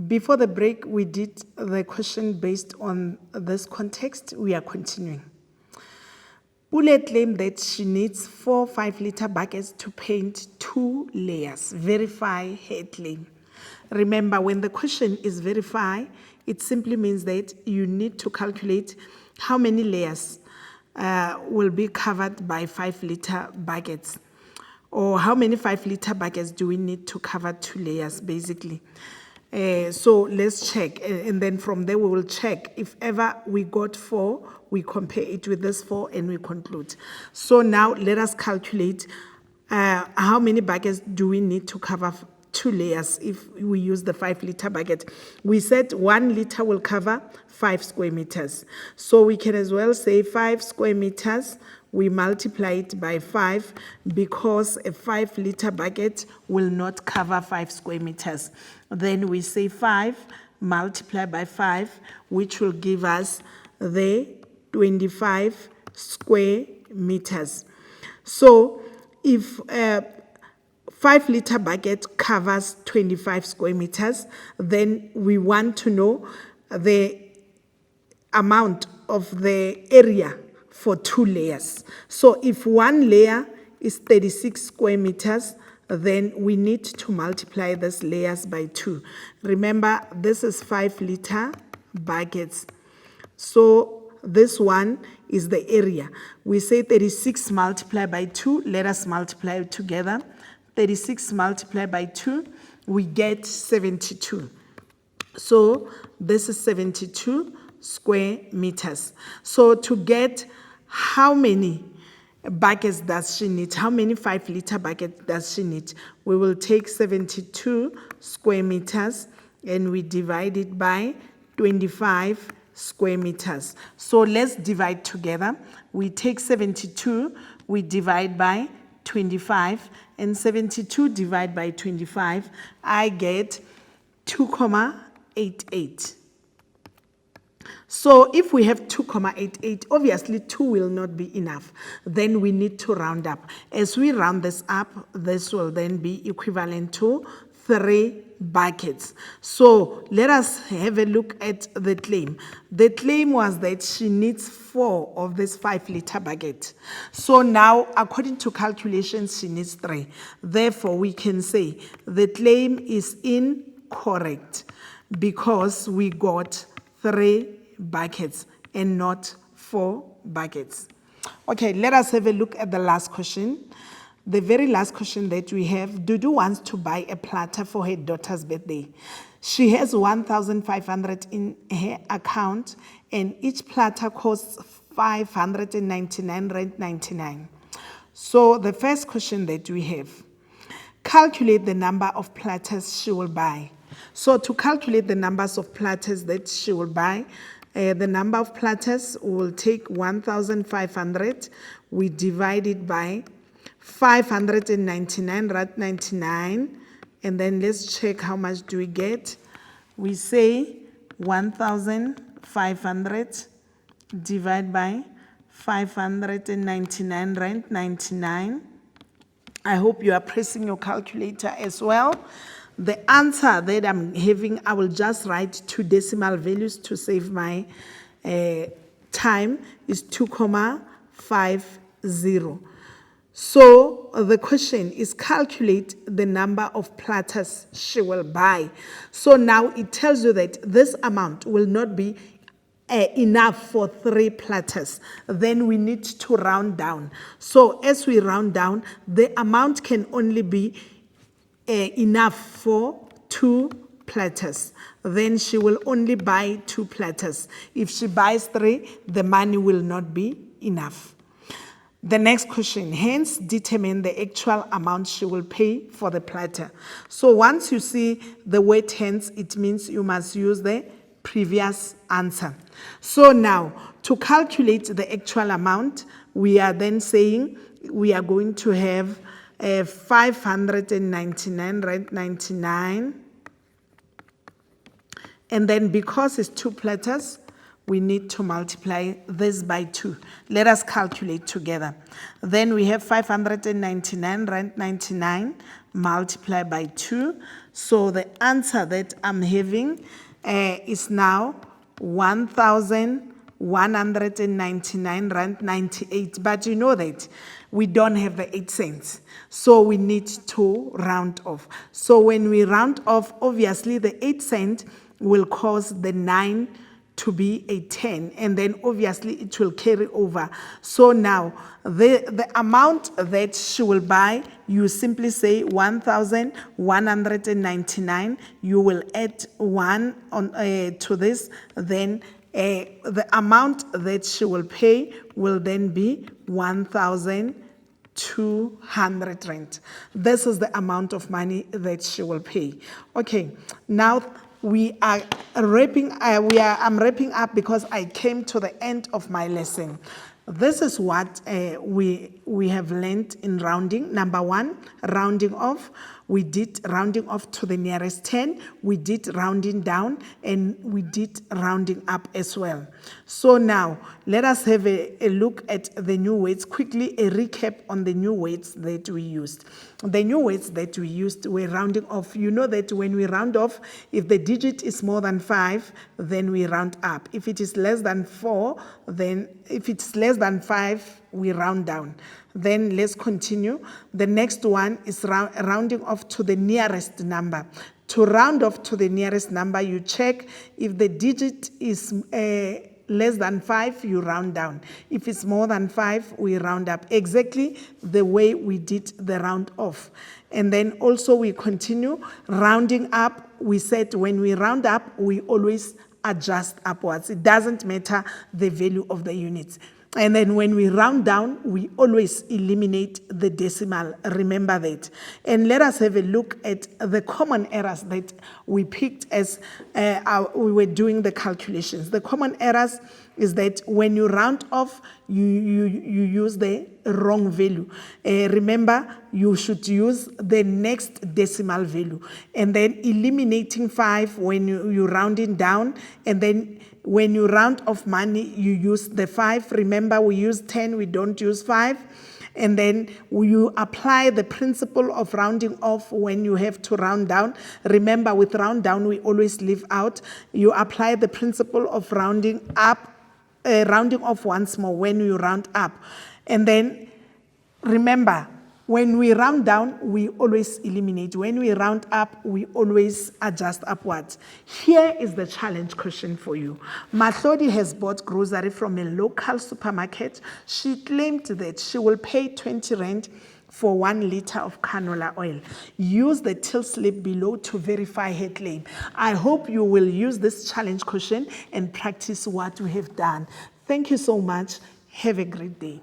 Before the break, we did the question based on this context. We are continuing. Pule claimed that she needs 4 5-liter buckets to paint 2 layers. Verify her claim. Remember, when the question is verify, it simply means that you need to calculate how many layers will be covered by 5-liter buckets, or how many 5-liter buckets do we need to cover 2 layers, basically. So let's check, and then from there we will check. If ever we got 4, we compare it with this 4 and we conclude. So now let us calculate how many buckets do we need to cover 2 layers if we use the 5-liter bucket. We said 1 liter will cover 5 square meters. So we can as well say 5 square meters. We multiply it by 5 because a 5-liter bucket will not cover 5 square meters. Then we say 5 multiplied by 5, which will give us the 25 square meters. So if 5-liter bucket covers 25 square meters, then we want to know the amount of the area for 2 layers. So if 1 layer is 36 square meters, then we need to multiply these layers by 2. Remember, this is 5-liter buckets. So this one is the area. We say 36 multiplied by 2. Let us multiply it together. 36 multiplied by 2, we get 72. So this is 72 square meters. So to get how many buckets does she need, how many 5-liter buckets does she need, we will take 72 square meters and we divide it by 25 square meters. So let's divide together. We take 72, we divide by 25, and 72 divided by 25, I get 2,88. So if we have 2,88, obviously 2 will not be enough. Then we need to round up. As we round this up, this will then be equivalent to 3 buckets. So let us have a look at the claim. The claim was that she needs 4 of this 5-liter bucket. So now, according to calculations, she needs 3. Therefore, we can say the claim is incorrect because we got 3 buckets and not 4 buckets. Okay, let us have a look at the last question. The very last question that we have, Dudu wants to buy a platter for her daughter's birthday. She has 1,500 in her account and each platter costs 599.99. So the first question that we have, calculate the number of platters she will buy. So to calculate the numbers of platters that she will buy, the number of platters, we will take 1,500, we divide it by 599.99, and then let's check how much do we get. We say 1,500 divided by 599.99. I hope you are pressing your calculator as well. The answer that I'm having, I will just write 2 decimal values to save my time, is 2,50. So the question is calculate the number of platters she will buy. So now it tells you that this amount will not be enough for 3 platters. Then we need to round down. So as we round down, the amount can only be enough for 2 platters. Then she will only buy 2 platters. If she buys 3, the money will not be enough. The next question, hence determine the actual amount she will pay for the platter. So once you see the word hence, it means you must use the previous answer. So now, to calculate the actual amount, we are then saying we are going to have 599.99, and then because it's 2 platters, we need to multiply this by 2. Let us calculate together. Then we have 599.99 multiplied by 2. So the answer that I'm having is now 1,199 rand 98. But you know that we don't have the 8 cents. So we need to round off. So when we round off, obviously the 8 cent will cause the 9 to be a 10, and then obviously it will carry over. So now the amount that she will buy, you simply say 1,199. You will add 1 on to this, then the amount that she will pay will then be 1,200 rand. This is the amount of money that she will pay. Okay, now we are wrapping. I'm wrapping up because I came to the end of my lesson. This is what we have learned in rounding. Number 1, rounding off. We did rounding off to the nearest 10. We did rounding down, and we did rounding up as well. So now let us have a look at the new weights. Quickly, a recap on the new weights that we used. The new weights that we used were rounding off. You know that when we round off, if the digit is more than 5, then we round up. If it is less than 4, then if it's less than 5, we round down. Then let's continue. The next one is rounding off to the nearest number. To round off to the nearest number, you check if the digit is less than 5, you round down. If it's more than 5, we round up. Exactly the way we did the round off. And then also we continue rounding up. We said when we round up, we always adjust upwards. It doesn't matter the value of the units. And then when we round down, we always eliminate the decimal. Remember that. And let us have a look at the common errors that we picked as we were doing the calculations. The common errors is that when you round off, you use the wrong value. Remember, you should use the next decimal value. And then eliminating 5 when you're rounding down, and then when you round off money, you use the 5. Remember, we use 10, we don't use 5. And then you apply the principle of rounding off when you have to round down. Remember, with round down, we always leave out. You apply the principle of rounding up, rounding off once more when you round up. And then remember, when we round down, we always eliminate. When we round up, we always adjust upwards. Here is the challenge question for you. Mahlodi has bought grocery from a local supermarket. She claimed that she will pay 20 rand for 1 liter of canola oil. Use the till slip below to verify her claim. I hope you will use this challenge question and practice what we have done. Thank you so much. Have a great day.